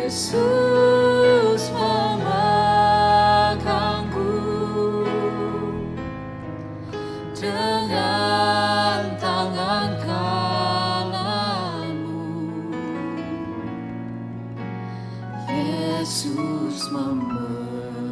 Yesus memegangku dengan tangan kananmu. Yesus memberiku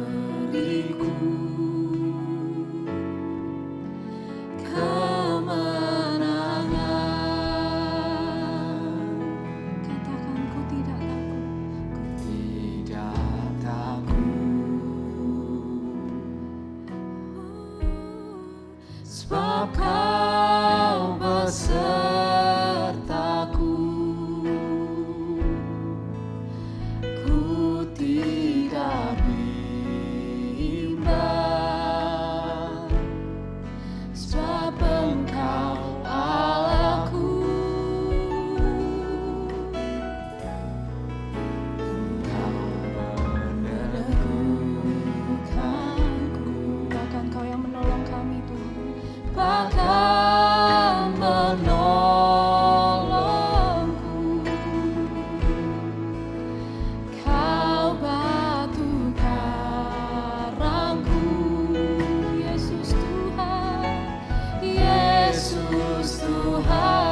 sebab Kau besertaku, ku tidak bimbang, sebab Engkau Allahku, Engkau meneguhkanku. Bahkan Kau yang menolong kami Tuhan, bahkan menolongku. Kau batu karangku, Yesus Tuhan, Yesus Tuhan.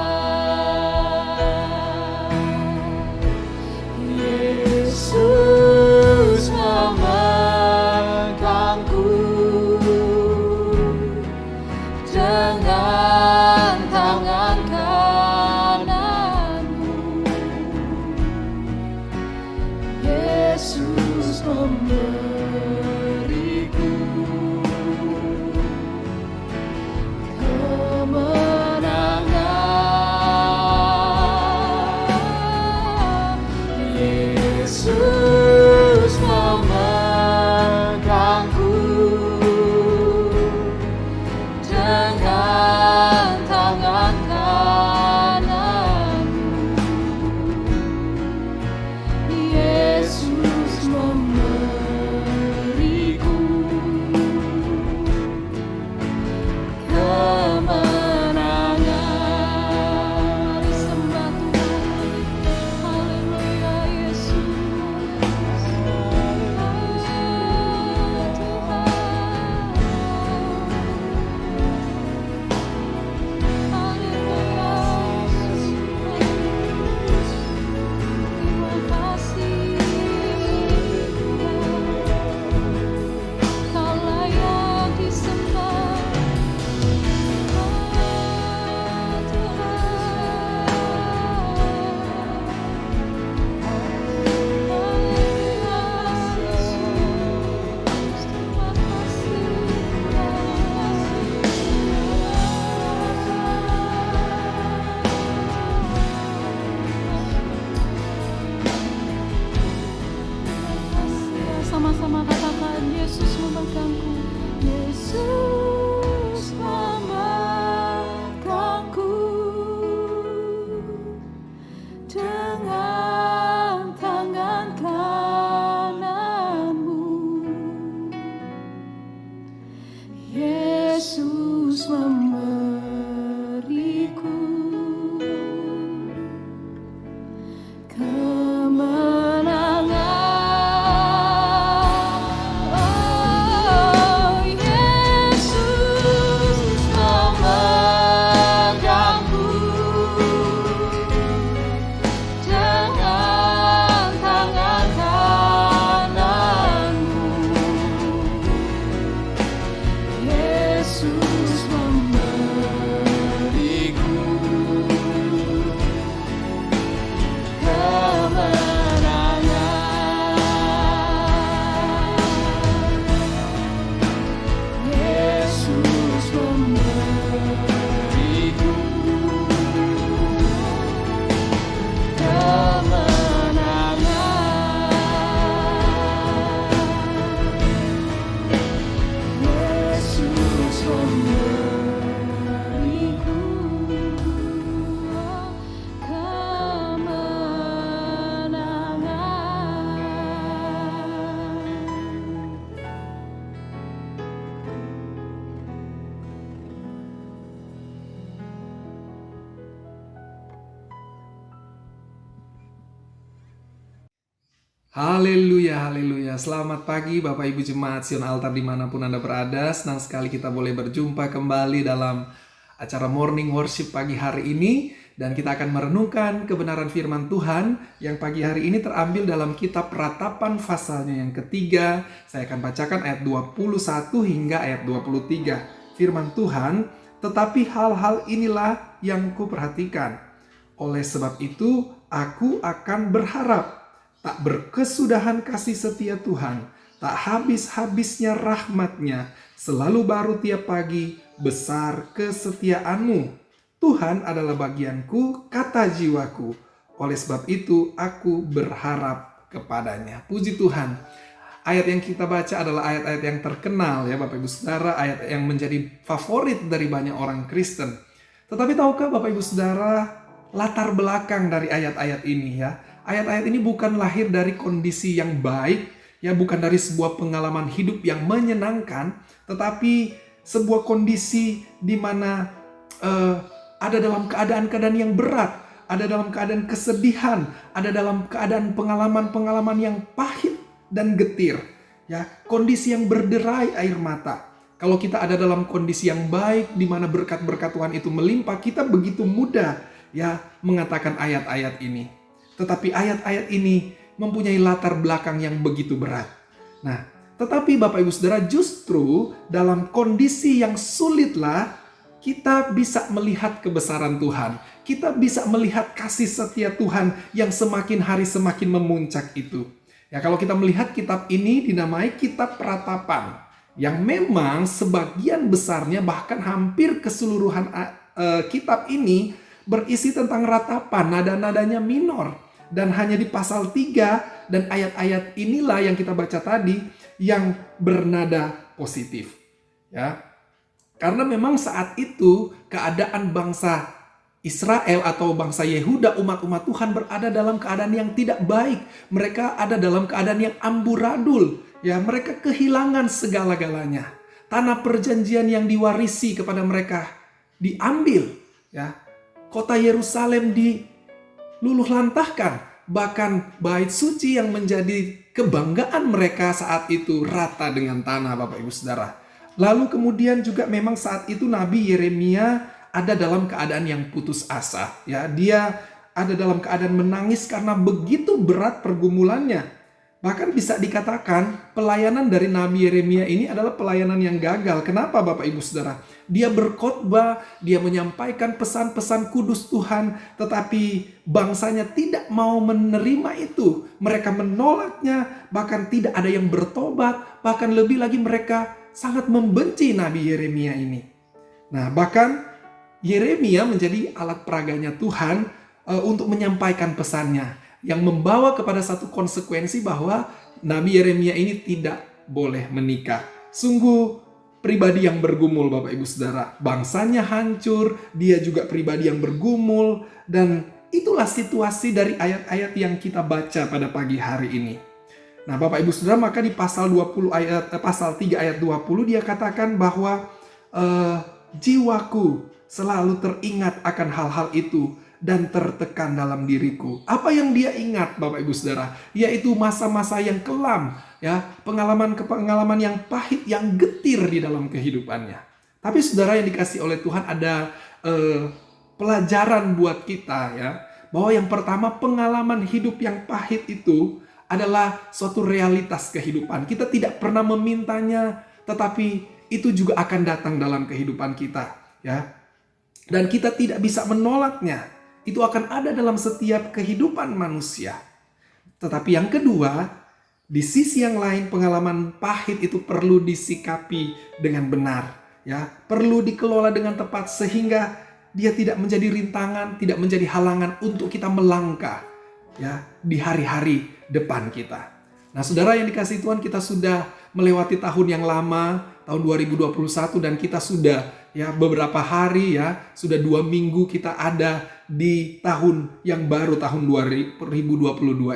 Yesus memegangku dengan tangan kananmu. Yesus memberiku kemenangan. Yesus memegangku dengan tangan kananmu. Yesus memberiku Haleluya, haleluya. Selamat pagi Bapak Ibu Jemaat Sion Altar dimanapun Anda berada. Senang sekali kita boleh berjumpa kembali dalam acara Morning Worship pagi hari ini. Dan kita akan merenungkan kebenaran firman Tuhan yang pagi hari ini terambil dalam kitab Ratapan pasalnya yang ketiga. Saya akan bacakan ayat 21 hingga ayat 23. Firman Tuhan, tetapi hal-hal inilah yang kuperhatikan. Oleh sebab itu, aku akan berharap. Tak berkesudahan kasih setia Tuhan, tak habis-habisnya rahmat-Nya, selalu baru tiap pagi, besar kesetiaan-Mu. Tuhan adalah bagianku, kata jiwaku. Oleh sebab itu, aku berharap kepadanya. Puji Tuhan. Ayat yang kita baca adalah ayat-ayat yang terkenal ya Bapak Ibu Saudara, ayat yang menjadi favorit dari banyak orang Kristen. Tetapi tahukah Bapak Ibu Saudara, latar belakang dari ayat-ayat ini ya? Ayat-ayat ini bukan lahir dari kondisi yang baik, ya bukan dari sebuah pengalaman hidup yang menyenangkan, tetapi sebuah kondisi di mana ada dalam keadaan-keadaan yang berat, ada dalam keadaan kesedihan, ada dalam keadaan pengalaman-pengalaman yang pahit dan getir, ya kondisi yang berderai air mata. Kalau kita ada dalam kondisi yang baik, di mana berkat-berkat Tuhan itu melimpah, kita begitu mudah ya mengatakan ayat-ayat ini. Tetapi ayat-ayat ini mempunyai latar belakang yang begitu berat. Nah, tetapi Bapak Ibu Saudara, justru dalam kondisi yang sulitlah kita bisa melihat kebesaran Tuhan. Kita bisa melihat kasih setia Tuhan yang semakin hari semakin memuncak itu. Ya, kalau kita melihat kitab ini dinamai kitab Ratapan, yang memang sebagian besarnya bahkan hampir keseluruhan kitab ini berisi tentang ratapan, nada-nadanya minor. Dan hanya di pasal 3 dan ayat-ayat inilah yang kita baca tadi yang bernada positif. Ya. Karena memang saat itu keadaan bangsa Israel atau bangsa Yehuda, umat-umat Tuhan berada dalam keadaan yang tidak baik. Mereka ada dalam keadaan yang amburadul. Ya, mereka kehilangan segala-galanya. Tanah perjanjian yang diwarisi kepada mereka diambil. Ya. Kota Yerusalem diluluh lantahkan, bahkan bait suci yang menjadi kebanggaan mereka saat itu rata dengan tanah Bapak Ibu Saudara. Lalu kemudian juga memang saat itu Nabi Yeremia ada dalam keadaan yang putus asa. Ya, dia ada dalam keadaan menangis karena begitu berat pergumulannya. Bahkan bisa dikatakan pelayanan dari Nabi Yeremia ini adalah pelayanan yang gagal. Kenapa Bapak Ibu Saudara? Dia berkhotbah, dia menyampaikan pesan-pesan kudus Tuhan, tetapi bangsanya tidak mau menerima itu. Mereka menolaknya, bahkan tidak ada yang bertobat, bahkan lebih lagi mereka sangat membenci Nabi Yeremia ini. Nah, bahkan Yeremia menjadi alat peraganya Tuhan untuk menyampaikan pesannya, yang membawa kepada satu konsekuensi bahwa Nabi Yeremia ini tidak boleh menikah. Sungguh pribadi yang bergumul Bapak Ibu Saudara. Bangsanya hancur, dia juga pribadi yang bergumul, dan itulah situasi dari ayat-ayat yang kita baca pada pagi hari ini. Nah Bapak Ibu Saudara, maka di pasal 3 ayat 20 dia katakan bahwa jiwaku selalu teringat akan hal-hal itu dan tertekan dalam diriku. Apa yang dia ingat Bapak Ibu Saudara? Yaitu masa-masa yang kelam, ya, pengalaman yang pahit, yang getir di dalam kehidupannya. Tapi Saudara yang dikasih oleh Tuhan, ada pelajaran buat kita ya, bahwa yang pertama, pengalaman hidup yang pahit itu adalah suatu realitas kehidupan. Kita tidak pernah memintanya, tetapi itu juga akan datang dalam kehidupan kita, ya. Dan kita tidak bisa menolaknya. Itu akan ada dalam setiap kehidupan manusia. Tetapi yang kedua, di sisi yang lain pengalaman pahit itu perlu disikapi dengan benar, ya. Perlu dikelola dengan tepat sehingga dia tidak menjadi rintangan, tidak menjadi halangan untuk kita melangkah, ya, di hari-hari depan kita. Nah, Saudara yang dikasihi Tuhan, kita sudah melewati tahun yang lama, tahun 2021, dan kita sudah ya beberapa hari ya, sudah 2 minggu kita ada di tahun yang baru, tahun 2022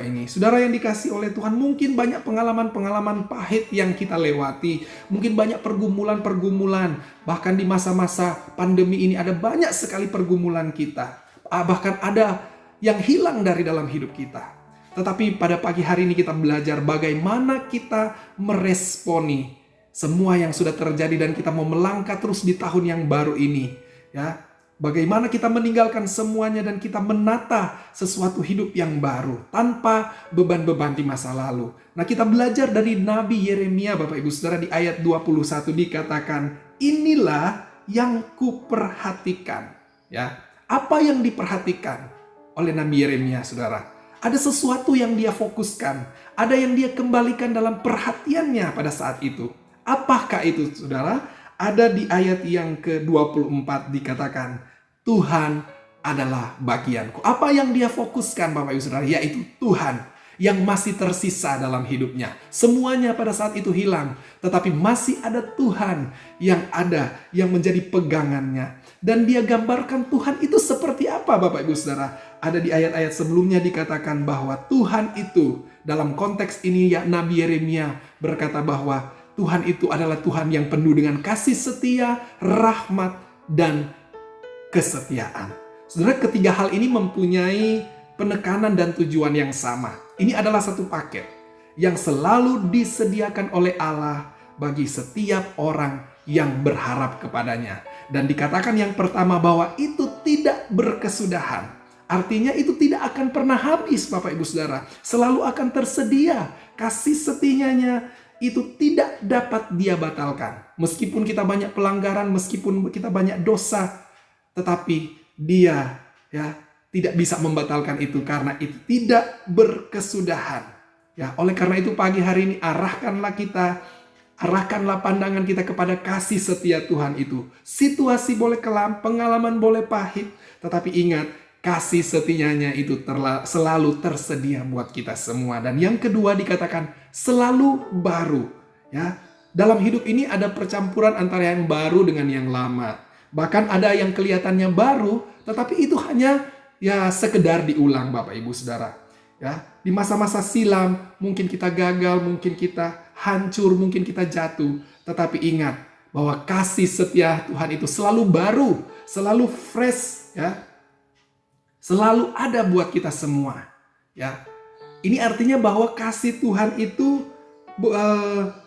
ini. Saudara yang dikasihi oleh Tuhan, mungkin banyak pengalaman-pengalaman pahit yang kita lewati, mungkin banyak pergumulan-pergumulan, bahkan di masa-masa pandemi ini ada banyak sekali pergumulan kita, bahkan ada yang hilang dari dalam hidup kita. Tetapi pada pagi hari ini kita belajar bagaimana kita meresponi semua yang sudah terjadi dan kita mau melangkah terus di tahun yang baru ini. Ya, bagaimana kita meninggalkan semuanya dan kita menata sesuatu hidup yang baru tanpa beban-beban di masa lalu. Nah, kita belajar dari Nabi Yeremia, Bapak Ibu Saudara, di ayat 21 dikatakan, inilah yang kuperhatikan. Ya, apa yang diperhatikan oleh Nabi Yeremia, Saudara? Ada sesuatu yang dia fokuskan, ada yang dia kembalikan dalam perhatiannya pada saat itu. Apakah itu, Saudara? Ada di ayat yang ke-24 dikatakan, Tuhan adalah bagianku. Apa yang dia fokuskan, Bapak Ibu Saudara? Yaitu Tuhan yang masih tersisa dalam hidupnya. Semuanya pada saat itu hilang, tetapi masih ada Tuhan yang ada, yang menjadi pegangannya. Dan dia gambarkan Tuhan itu seperti apa, Bapak Ibu Saudara? Ada di ayat-ayat sebelumnya dikatakan bahwa Tuhan itu, dalam konteks ini ya Nabi Yeremia berkata bahwa Tuhan itu adalah Tuhan yang penuh dengan kasih setia, rahmat, dan kesetiaan. Saudara, ketiga hal ini mempunyai penekanan dan tujuan yang sama. Ini adalah satu paket yang selalu disediakan oleh Allah bagi setiap orang yang berharap kepadanya. Dan dikatakan yang pertama bahwa itu tidak berkesudahan. Artinya itu tidak akan pernah habis, Bapak Ibu Saudara. Selalu akan tersedia. Kasih setianya itu tidak dapat dia batalkan. Meskipun kita banyak pelanggaran, meskipun kita banyak dosa, tetapi dia tidak bisa membatalkan itu karena itu tidak berkesudahan. Ya, oleh karena itu pagi hari ini arahkanlah pandangan kita kepada kasih setia Tuhan itu. Situasi boleh kelam, pengalaman boleh pahit, tetapi ingat, kasih setianya itu selalu tersedia buat kita semua. Dan yang kedua dikatakan selalu baru. Ya, dalam hidup ini ada percampuran antara yang baru dengan yang lama. Bahkan ada yang kelihatannya baru, tetapi itu hanya sekedar diulang, Bapak Ibu Saudara. Ya, di masa-masa silam mungkin kita gagal, mungkin kita hancur, mungkin kita jatuh. Tetapi ingat bahwa kasih setia Tuhan itu selalu baru, selalu fresh, ya. Selalu ada buat kita semua. Ya, ini artinya bahwa kasih Tuhan itu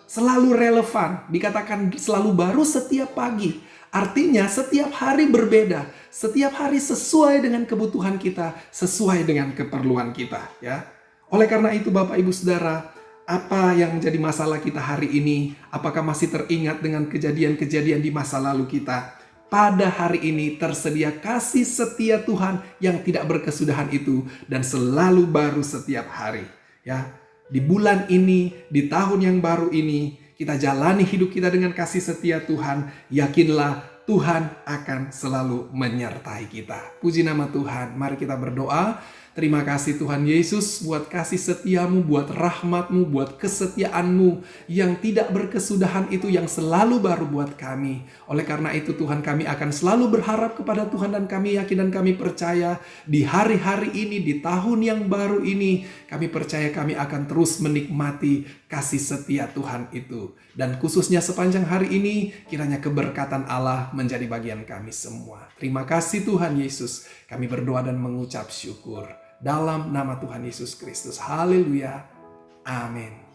selalu relevan. Dikatakan selalu baru setiap pagi. Artinya setiap hari berbeda. Setiap hari sesuai dengan kebutuhan kita, sesuai dengan keperluan kita. Ya, oleh karena itu Bapak Ibu Saudara, apa yang menjadi masalah kita hari ini? Apakah masih teringat dengan kejadian-kejadian di masa lalu kita? Pada hari ini tersedia kasih setia Tuhan yang tidak berkesudahan itu dan selalu baru setiap hari. Ya, di bulan ini, di tahun yang baru ini, kita jalani hidup kita dengan kasih setia Tuhan. Yakinlah Tuhan akan selalu menyertai kita. Puji nama Tuhan. Mari kita berdoa. Terima kasih Tuhan Yesus buat kasih setiamu, buat rahmatmu, buat kesetiaanmu yang tidak berkesudahan itu yang selalu baru buat kami. Oleh karena itu Tuhan, kami akan selalu berharap kepada Tuhan dan kami yakin dan kami percaya di hari-hari ini, di tahun yang baru ini, kami percaya kami akan terus menikmati kasih setia Tuhan itu. Dan khususnya sepanjang hari ini, kiranya keberkatan Allah menjadi bagian kami semua. Terima kasih Tuhan Yesus. Kami berdoa dan mengucap syukur. Dalam nama Tuhan Yesus Kristus. Haleluya. Amin.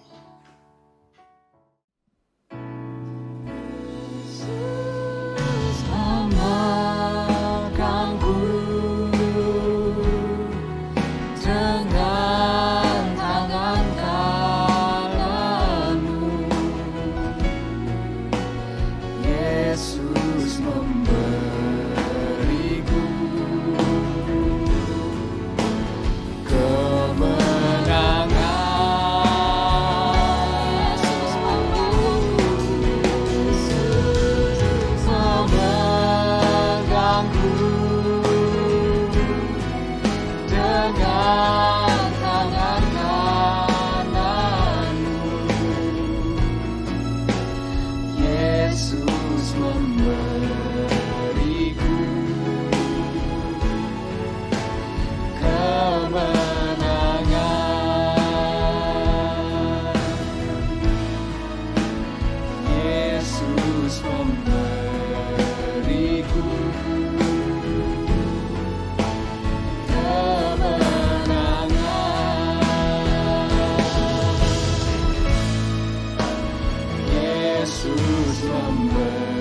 kemenangan. Yesus memberi.